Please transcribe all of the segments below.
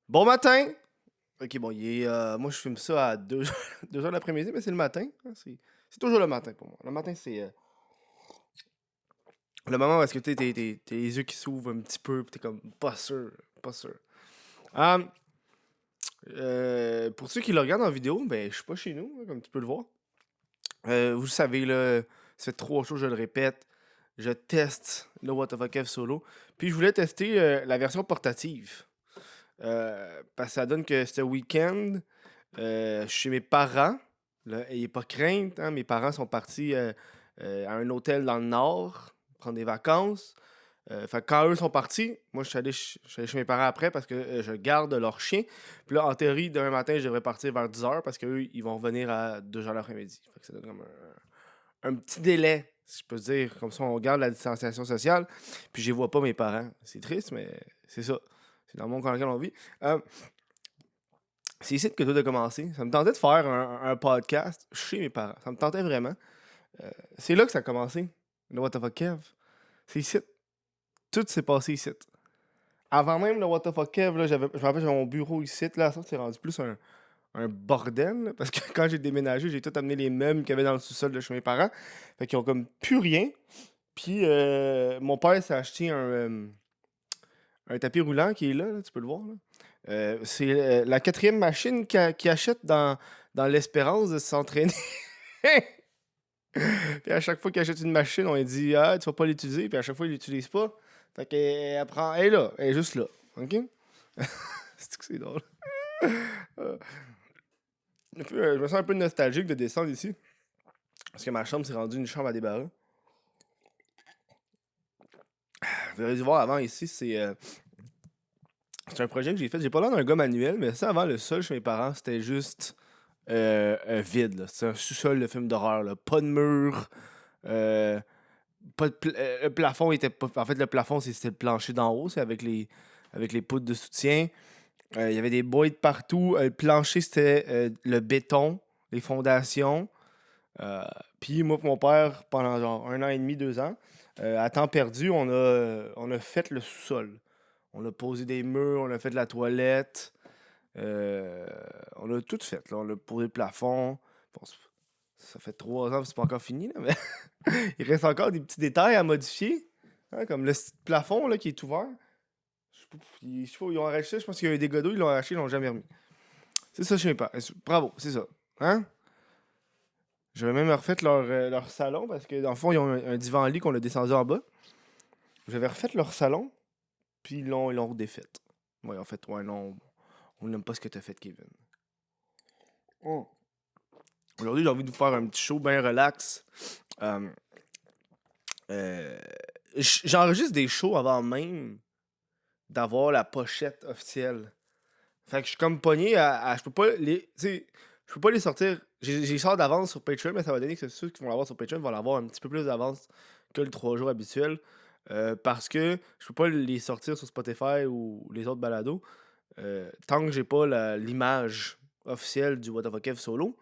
Bon matin! Ok, bon, moi je filme ça à 2 2 heures l'après-midi, mais c'est le matin, hein, c'est toujours le matin pour moi. Le matin, c'est, le moment où est-ce que tu les yeux qui s'ouvrent un petit peu, puis tu comme pas sûr, pas sûr. Hem, pour ceux qui le regardent en vidéo, ben, je suis pas chez nous, hein, comme tu peux le voir. Vous le savez là, ça fait 3 jours, je le répète, je teste le What the fuck Kev solo, puis je voulais tester, la version portative. Parce que ça donne que ce week-end, je suis chez mes parents. Là, ayez pas crainte, hein, mes parents sont partis à un hôtel dans le nord, prendre des vacances. Fait que quand eux sont partis, moi je suis allé chez mes parents après parce que je garde leur chien. Puis là, en théorie, demain matin, je devrais partir vers 10 h parce qu'eux, ils vont revenir à 2 h l'après-midi. Fait que ça donne comme un petit délai, si je peux dire. Comme ça, on garde la distanciation sociale. Puis je les vois pas, mes parents. C'est triste, mais c'est ça. C'est dans le monde dans lequel on vit. Euh, c'est ici que tout a commencé. Ça me tentait de faire un podcast chez mes parents. Ça me tentait vraiment. C'est là que ça a commencé. Le What the fuck Kev. C'est ici. Tout s'est passé ici. Avant même le What the fuck Kev, là, je me rappelle, j'avais mon bureau ici. Là, ça, c'est rendu plus un bordel. Là, parce que quand j'ai déménagé, j'ai tout amené les meubles qu'il y avait dans le sous-sol de chez mes parents. Fait qu'ils ont comme plus rien. Puis mon père s'est acheté un tapis roulant qui est là, tu peux le voir. Là. C'est la quatrième machine qu'il achète dans l'espérance de s'entraîner. Puis à chaque fois qu'il achète une machine, on lui dit Ah, tu vas pas l'utiliser. Puis à chaque fois, il l'utilise pas. Fait qu'elle prend. Elle est là, elle est juste là. OK? C'est que c'est drôle. Euh, je me sens un peu nostalgique de descendre ici. Parce que ma chambre s'est rendue une chambre à débarras. Vous allez voir avant ici, c'est un projet que j'ai fait. J'ai pas l'air d'un gars manuel, mais ça avant le sol chez mes parents, c'était juste vide. Là. C'est un sous-sol de film d'horreur. Là. Pas de mur. euh, le plafond était pas. En fait, le plafond, c'était le plancher d'en haut, c'est avec les poutres de soutien. Il y avait des boîtes partout. Le plancher, c'était le béton, les fondations. Euh, Puis moi et mon père, pendant genre 1 an et demi, 2 ans, à temps perdu, on a fait le sous-sol. On a posé des murs, on a fait de la toilette. Euh, on a tout fait. Là. On a posé le plafond. Bon, ça fait 3 ans que c'est pas encore fini, là, mais il reste encore des petits détails à modifier. Hein, comme le plafond là, qui est ouvert. Je sais pas où ils ont arraché ça. Je pense qu'il y a eu des godots, ils l'ont arraché, ils l'ont jamais remis. C'est ça, je sais pas. Bravo, c'est ça. Hein? J'avais même refait leur salon parce que dans le fond, ils ont un divan-lit qu'on a descendu en bas. J'avais refait leur salon, puis ils l'ont redéfait. Ouais, en fait, ouais, non, on n'aime pas ce que t'as fait, Kevin. Oh. Aujourd'hui, j'ai envie de vous faire un petit show bien relax. Euh, euh, J'enregistre des shows avant même d'avoir la pochette officielle. Fait que je suis comme pogné je peux pas les. Tu sais, je peux pas les sortir. J'ai sort d'avance sur Patreon, mais ça va donner que ceux qui vont l'avoir sur Patreon vont l'avoir un petit peu plus d'avance que le 3 jours habituel. Parce que je peux pas les sortir sur Spotify ou les autres balados tant que j'ai pas l'image officielle du What the fuck Kev solo.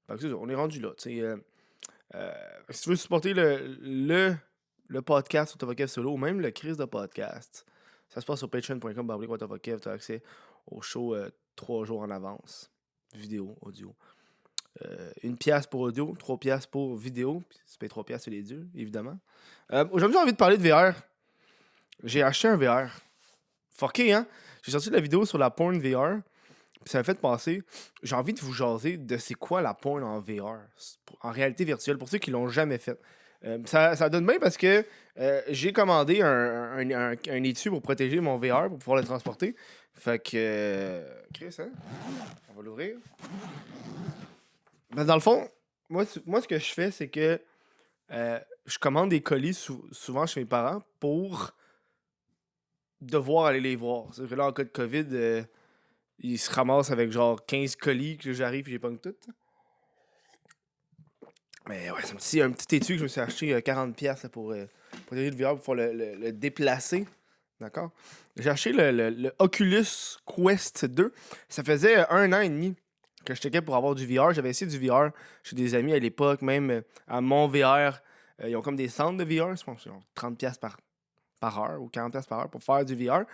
Fait que c'est ça, on est rendu là. Tu sais, si tu veux supporter le podcast What the fuck Kev solo ou même le Chris de podcast, ça se passe sur patreon.com. What the fuck Kev, tu as accès au show 3 jours en avance. Vidéo, audio. 1 pièce pour audio, 3 pièces pour vidéo. Puis si tu payes 3 pièces, c'est les dieux, évidemment. Aujourd'hui, j'ai envie de parler de VR. J'ai acheté un VR. Fucké, hein? J'ai sorti de la vidéo sur la porn VR. Puis ça m'a fait penser, j'ai envie de vous jaser de c'est quoi la porn en VR, en réalité virtuelle, pour ceux qui l'ont jamais fait. Ça donne bien parce que j'ai commandé un étui pour protéger mon VR pour pouvoir le transporter. Fait que. Chris, hein? On va l'ouvrir. Ben, dans le fond, moi, ce que je fais, c'est que je commande des colis souvent chez mes parents pour devoir aller les voir. C'est que là, en cas de COVID, ils se ramassent avec genre 15 colis que j'arrive et j'ai pas tout. Mais ouais, c'est un petit étui que je me suis acheté 40$ là, pour le VR pour pouvoir le déplacer. D'accord? J'ai acheté le Oculus Quest 2. Ça faisait 1 an et demi que je checkais pour avoir du VR. J'avais essayé du VR chez des amis à l'époque, même à mon VR. Ils ont comme des centres de VR, je pense qu'ils ont 30$ par heure ou 40$ par heure pour faire du VR.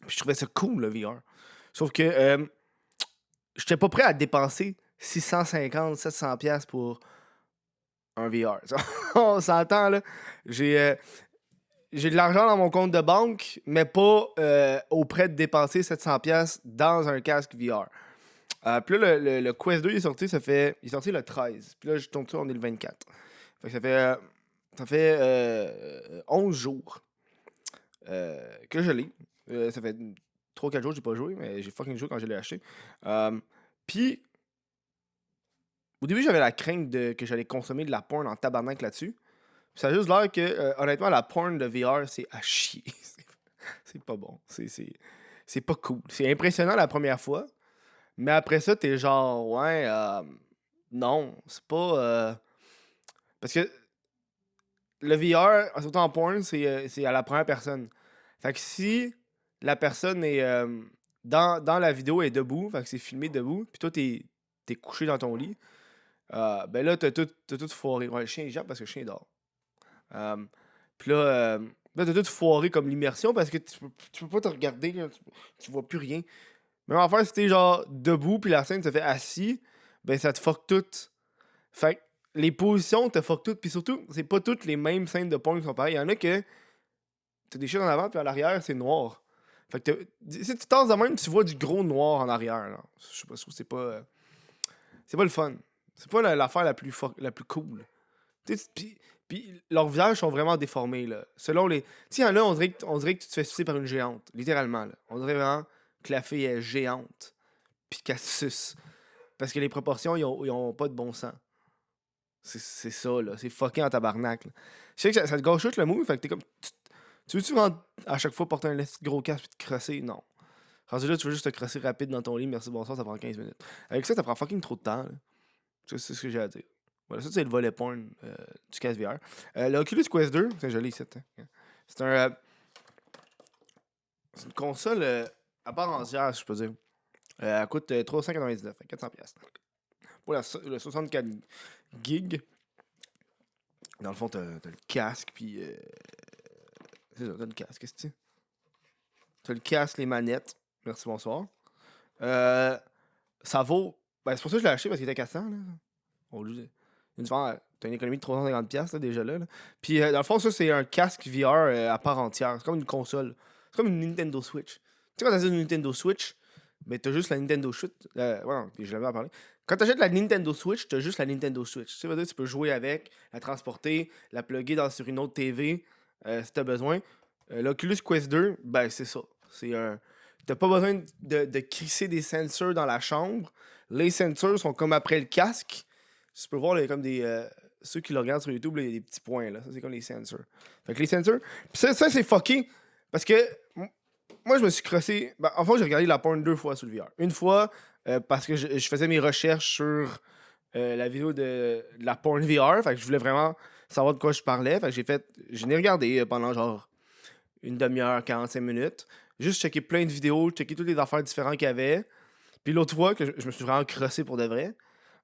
Puis je trouvais ça cool, le VR. Sauf que j'étais pas prêt à dépenser 650-700$ pour un VR. On s'entend, là. J'ai de l'argent dans mon compte de banque, mais pas au prêt de dépenser 700$ dans un casque VR. Puis là, le Quest 2 il est sorti, il est sorti le 13. Puis là, je tombe dessus, on est le 24. Fait que ça fait 11 jours que je l'ai. Ça fait 3-4 jours que j'ai pas joué, mais j'ai fucking joué quand je l'ai acheté. Puis, au début, j'avais la crainte que j'allais consommer de la porn en tabarnak là-dessus. Puis ça a juste l'air que, honnêtement, la porn de VR, c'est à chier. C'est pas bon. C'est pas cool. C'est impressionnant la première fois, mais après ça, t'es genre, ouais, non, c'est pas. Parce que le VR, surtout en porn, c'est à la première personne. Fait que si la personne est dans la vidéo est debout, fait que c'est filmé debout, puis toi t'es couché dans ton lit, ben là t'as tout foiré. Ouais, le chien il jappe parce que le chien dort. Puis là t'as tout foiré comme l'immersion parce que tu peux pas te regarder, là, tu vois plus rien. Même affaire si t'es genre debout puis la scène se fait assis, ben ça te fuck tout. Fait que les positions te fuck tout, puis surtout, c'est pas toutes les mêmes scènes de porn qui sont pareilles. Il y en a que t'as des choses en avant, puis à l'arrière, c'est noir. Fait que si tu tasses de même, tu vois du gros noir en arrière. Là. Je sais pas, je trouve que c'est pas. C'est pas le fun. C'est pas l'affaire la plus cool. Puis leurs visages sont vraiment déformés. Là. Selon les. Tu sais, il y en a, on dirait que tu te fais sucer par une géante. Littéralement. Là. On dirait vraiment que la fille est géante. Puis qu'elle suce. Parce que les proportions, ils ont pas de bon sens. C'est ça, là. C'est fucking en tabarnak. Là. Je sais que ça te gâche tout le move. Fait que t'es comme. Tu veux-tu vraiment à chaque fois porter un gros casque et te crosser? Non. Rendu là, tu veux juste te crosser rapide dans ton lit, merci, bonsoir, ça prend 15 minutes. Avec ça prend fucking trop de temps. Là. C'est ce que j'ai à dire. Voilà, ça, c'est le volet porn du casque VR. L'Oculus Quest 2, c'est joli, c'est c'est une console à part entière, si je peux dire. Elle coûte 399, 400$. Pour le 64 gigs. Dans le fond, t'as le casque, puis. C'est ça, t'as le casque, qu'est-ce que c'est? T'as le casque, les manettes. Merci, bonsoir. Ça vaut. Ben, c'est pour ça que je l'ai acheté parce qu'il était 400. Là. Au lieu de. T'as une économie de 350$ là, déjà là. Puis dans le fond, ça, c'est un casque VR à part entière. C'est comme une console. C'est comme une Nintendo Switch. Tu sais, quand t'as une Nintendo Switch, mais t'as juste la Nintendo Switch. Ouais, non, je l'avais à parler. Quand t'achètes la Nintendo Switch, t'as juste la Nintendo Switch. Tu sais, tu peux jouer avec, la transporter, la plugger sur une autre TV si t'as besoin. L'Oculus Quest 2, ben c'est ça. C'est un. T'as pas besoin de crisser des sensors dans la chambre. Les sensors sont comme après le casque. Tu peux voir, il y a comme des. Ceux qui le regardent sur YouTube, là, il y a des petits points. Là. Ça, c'est comme les sensors. Fait que les sensors. Puis ça c'est fucké. Parce que moi, je me suis crossé. Ben, en fait, j'ai regardé la porn 2 fois sur le VR. Une fois, parce que je faisais mes recherches sur la vidéo de la porn VR. Fait que je voulais vraiment savoir de quoi je parlais. Fait que je n'ai regardé pendant genre une demi-heure, 45 minutes. Juste checker plein de vidéos, checker toutes les affaires différentes qu'il y avait. Puis l'autre fois, que je me suis vraiment crossé pour de vrai.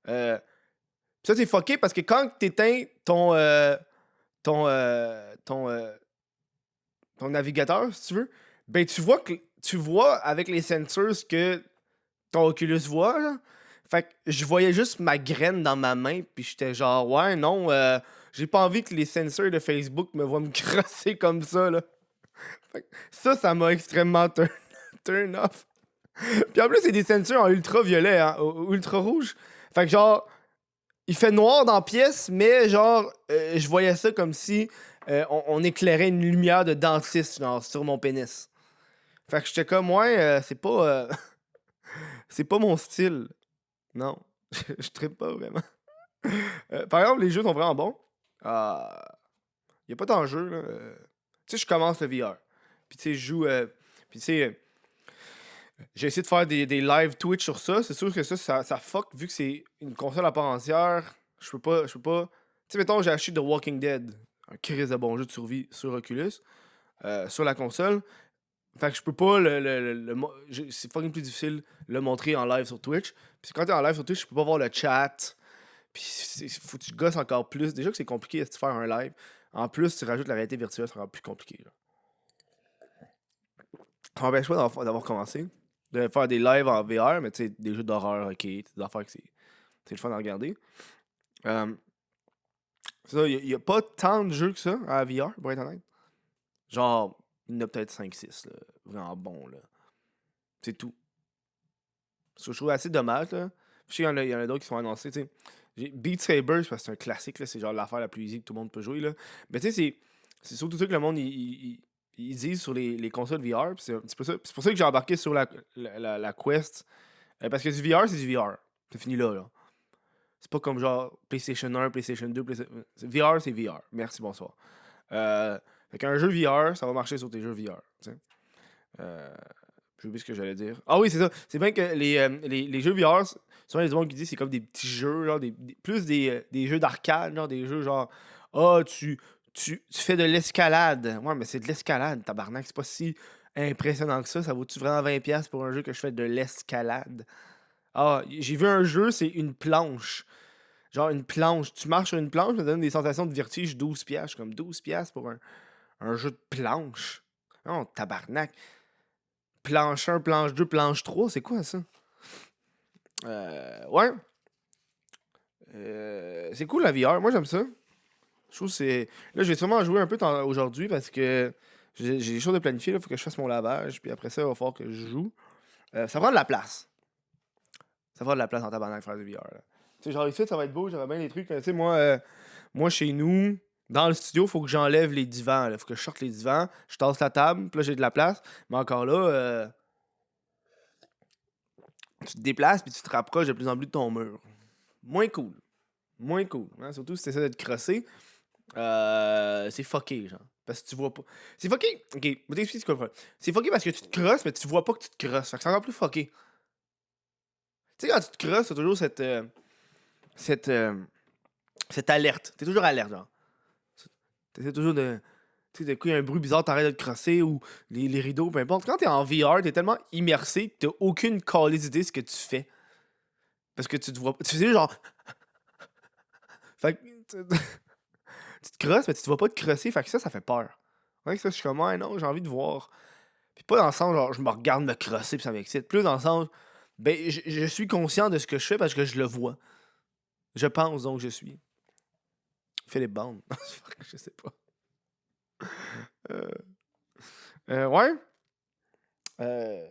Ça, c'est fucké parce que quand t'éteins ton navigateur, si tu veux, ben tu vois avec les sensors ce que ton Oculus voit. Là. Fait que je voyais juste ma graine dans ma main, puis j'étais genre, ouais, non, j'ai pas envie que les sensors de Facebook me voient me crosser comme ça. Là. Ça m'a extrêmement turn off. Puis en plus, c'est des sensors en ultraviolet, hein, ultra rouge. Fait que genre, il fait noir dans la pièce, mais genre, je voyais ça comme si on éclairait une lumière de dentiste genre, sur mon pénis. Fait que j'étais comme, ouais, c'est pas. C'est pas mon style. Non. Je trippe pas vraiment. Par exemple, les jeux sont vraiment bons. Y a pas d'enjeu, là. Tu sais, je commence le VR. Puis tu sais, je joue. Puis tu sais. J'ai essayé de faire des live Twitch sur ça. C'est sûr que ça fuck vu que c'est une console à part entière. Je peux pas. Tu sais, mettons, j'ai acheté The Walking Dead, un crise de bon jeu de survie sur Oculus, sur la console. Fait que je peux pas c'est fucking plus difficile de le montrer en live sur Twitch. Puis quand t'es en live sur Twitch, je peux pas voir le chat. Puis faut que tu gosses encore plus. Déjà que c'est compliqué de faire un live. En plus, tu rajoutes la réalité virtuelle, c'est encore plus compliqué. Là. Ça m'empêche pas d'avoir commencé. De faire des lives en VR, mais tu sais, des jeux d'horreur, ok. Des affaires que c'est le fun à regarder. Euh, c'est ça, il y a pas tant de jeux que ça à VR, pour être honnête. Genre, il y en a peut-être 5-6, là. Vraiment bon, là. C'est tout. Ce que je trouve assez dommage, là. Je sais qu'il y en a d'autres qui sont annoncés, tu sais. Beat Saber, c'est parce que c'est un classique, là. C'est genre l'affaire la plus easy que tout le monde peut jouer, là. Mais tu sais, c'est surtout ça que le monde, ils disent sur les consoles VR. Puis c'est pour ça que j'ai embarqué sur la Quest. Parce que du VR, c'est du VR. C'est fini là, là. C'est pas comme genre PlayStation 1, PlayStation 2, VR, c'est VR. Merci, bonsoir. Fait qu'un jeu VR, ça va marcher sur tes jeux VR. Tu sais. J'ai oublié ce que j'allais dire. Ah oui, c'est ça. C'est bien que les jeux VR, souvent les gens qui disent c'est comme des petits jeux, genre plus des jeux d'arcade, genre des jeux genre ah, tu fais de l'escalade. Ouais, mais c'est de l'escalade, tabarnak. C'est pas si impressionnant que ça. Ça vaut-tu vraiment 20$ pour un jeu que je fais de l'escalade? Ah, j'ai vu un jeu, c'est une planche. Genre une planche. Tu marches sur une planche, ça donne des sensations de vertige 12$. Je suis comme 12$ pour un jeu de planche. Non, tabarnak. Planche 1, planche 2, planche 3, c'est quoi ça? Ouais. C'est cool la VR, moi j'aime ça. Je trouve que c'est. Là, je vais sûrement jouer un peu aujourd'hui parce que j'ai des choses de planifier. Il faut que je fasse mon lavage. Puis après ça, il va falloir que je joue. Ça prend de la place. Ça prend de la place en tabarnak faire du VR. Là. Tu sais, genre ici, ça va être beau. J'aurais bien des trucs. Tu sais, moi, chez nous, dans le studio, il faut que j'enlève les divans. Il faut que je sorte les divans. Je tasse la table. Puis là, j'ai de la place. Mais encore là, tu te déplaces. Puis tu te rapproches de plus en plus de ton mur. Moins cool. Moins cool. Hein? Surtout si tu essaies de te crosser. C'est fucké, genre. Parce que tu vois pas. C'est fucké. Ok, je vais t'expliquer ce qu'on fait. C'est fucké parce que tu te crosses, mais tu vois pas que tu te crosses. Fait que c'est encore plus fucké. Tu sais, quand tu te crosses, t'as toujours cette, euh, cette alerte. T'es toujours alerte, genre. T'essaies toujours de. Tu sais, de coup, il y a un bruit bizarre, t'arrêtes de te crosser ou les rideaux, peu importe. Quand t'es en VR, t'es tellement immersé que t'as aucune calice idée de ce que tu fais. Parce que tu te vois pas. Tu fais genre. Fait que. Tu te crosses, mais tu te vois pas te crosser. Fait que ça fait peur. Ouais, ça, je suis comme, ouais, non, j'ai envie de voir. Puis pas dans le sens, genre, je me regarde me crosser puis ça m'excite. Plus dans le sens, ben, je suis conscient de ce que je fais parce que je le vois. Je pense donc je suis. Philippe Bond. Je sais pas. Euh, ouais. Euh,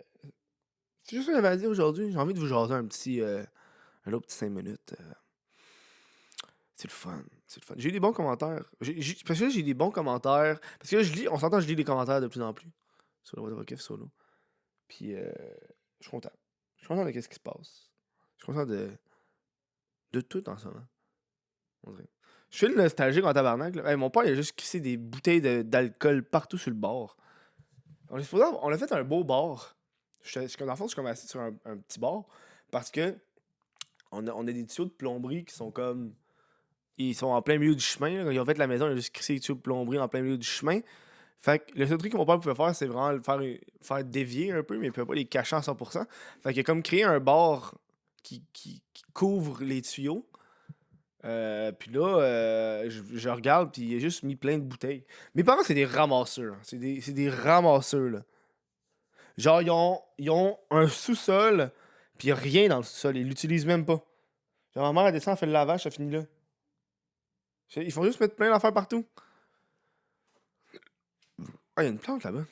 c'est juste ce que j'avais à dire aujourd'hui. J'ai envie de vous jaser un autre petit 5 minutes. C'est le fun. C'est le fun. J'ai eu des bons commentaires. Parce que là, j'ai des bons commentaires. Parce que là, on s'entend, je lis des commentaires de plus en plus. Sur le What the Fuck solo. Puis, je suis content. Je suis content de ce qui se passe. Je suis content de tout en ce moment. On dirait. Je suis le nostalgique en tabarnak. Là. Hey, mon père, il a juste crissé des bouteilles d'alcool partout sur le bord. On a fait un beau bar. Dans le fond, je suis comme assis sur un petit bar. Parce que on a des tuyaux de plomberie qui sont comme. Ils sont en plein milieu du chemin. Là. Quand ils ont fait la maison, ils ont juste crissé des tuyaux de plomberie en plein milieu du chemin. Fait que le seul truc que mon père pouvait faire, c'est vraiment le faire dévier un peu, mais il pouvait pas les cacher à 100%. Fait qu'il a comme créé un bar qui couvre les tuyaux. Puis là, je regarde, puis il a juste mis plein de bouteilles. Mes parents, c'est des ramasseurs. C'est des ramasseurs, là. Genre, ils ont un sous-sol, puis rien dans le sous-sol. Ils l'utilisent même pas. Genre, ma mère, elle descend, elle fait le lavage, ça finit là. Ils font juste mettre plein d'affaires partout. Ah, il y a une plante là-bas.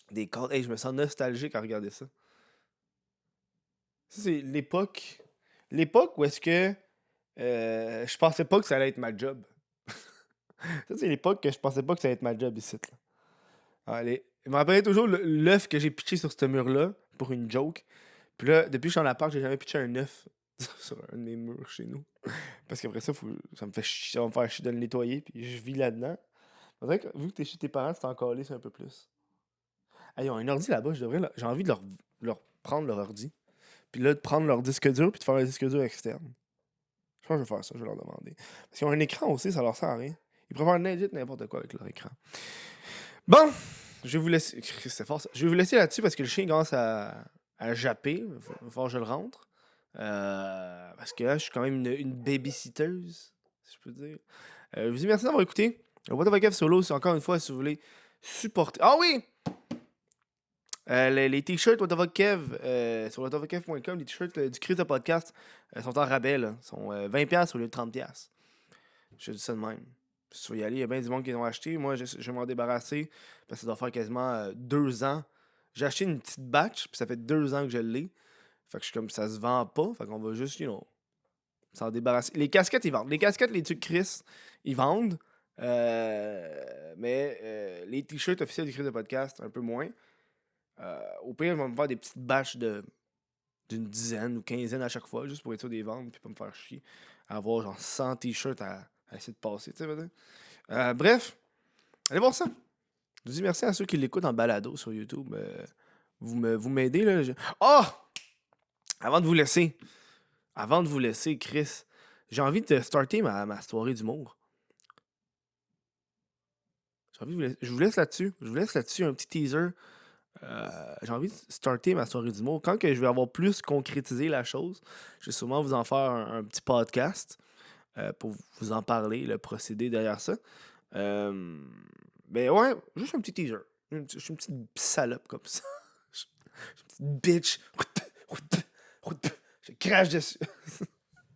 Des cadres. Hey, je me sens nostalgique à regarder ça. Ça, c'est l'époque. L'époque où est-ce que je pensais pas que ça allait être ma job. Ça, c'est l'époque que je pensais pas que ça allait être ma job ici. Là. Allez. Je me rappelais toujours l'œuf que j'ai pitché sur ce mur-là pour une joke. Puis là, depuis que je suis en appart, j'ai jamais pitché un œuf sur un de mes murs chez nous. Parce qu'après ça, ça me fait chier, ça va me faire chier de le nettoyer. Puis je vis là-dedans. On dirait que vu que t'es chez tes parents, c'est encore lisse un peu plus. Ah, ils ont un ordi là-bas, j'ai envie de leur prendre leur ordi. Puis là, de prendre leur disque dur puis de faire un disque dur externe. Je pense que je vais faire ça, je vais leur demander. Parce qu'ils ont un écran aussi, ça leur sert à rien. Ils préfèrent n'importe quoi avec leur écran. Bon, je vais vous laisser. C'est fort ça. Je vais vous laisser là-dessus parce que le chien commence à japper. Il va falloir que je le rentre. Parce que là, je suis quand même une babysitteuse, si je peux dire. Je vous dis merci d'avoir écouté. Le What the Fuck solo, c'est encore une fois si vous voulez supporter. Ah oui! Les t-shirts What the fuck Kev, sur whatthefuckkev.com, les t-shirts du Chris de podcast sont en rabais. Là. Ils sont 20$ au lieu de 30$. Je dis ça de même. Si tu veux y aller, il y a bien du monde qui l'ont acheté. Moi, je vais m'en débarrasser parce que ça doit faire quasiment 2 ans. J'ai acheté une petite batch, puis ça fait 2 ans que je l'ai. Fait que je suis comme ça se vend pas. Fait qu'on va juste, s'en débarrasser. Les casquettes, ils vendent. Les casquettes, les trucs Chris, ils vendent. Mais les t-shirts officiels du Chris de podcast, un peu moins. Au pire, je vais me faire des petites batches d'une dizaine ou quinzaine à chaque fois, juste pour être sûr des ventes, puis pas me faire chier. Avoir genre 100 t-shirts à essayer de passer, tu sais, peut-être. Bref, allez voir ça. Je vous dis merci à ceux qui l'écoutent en balado sur YouTube. Vous m'aidez, là. Oh! Avant de vous laisser, Chris, j'ai envie de starter ma soirée d'humour. Je vous laisse là-dessus. Je vous laisse là-dessus un petit teaser. J'ai envie de starter ma soirée d'humour. Quand que je vais avoir plus concrétisé la chose, je vais sûrement vous en faire un petit podcast pour vous en parler, le procédé derrière ça. Ben ouais, juste un petit teaser. Je suis une petite salope comme ça. Je suis une petite bitch. Je crache dessus.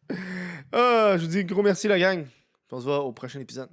Je vous dis gros merci la gang. On se voit au prochain épisode.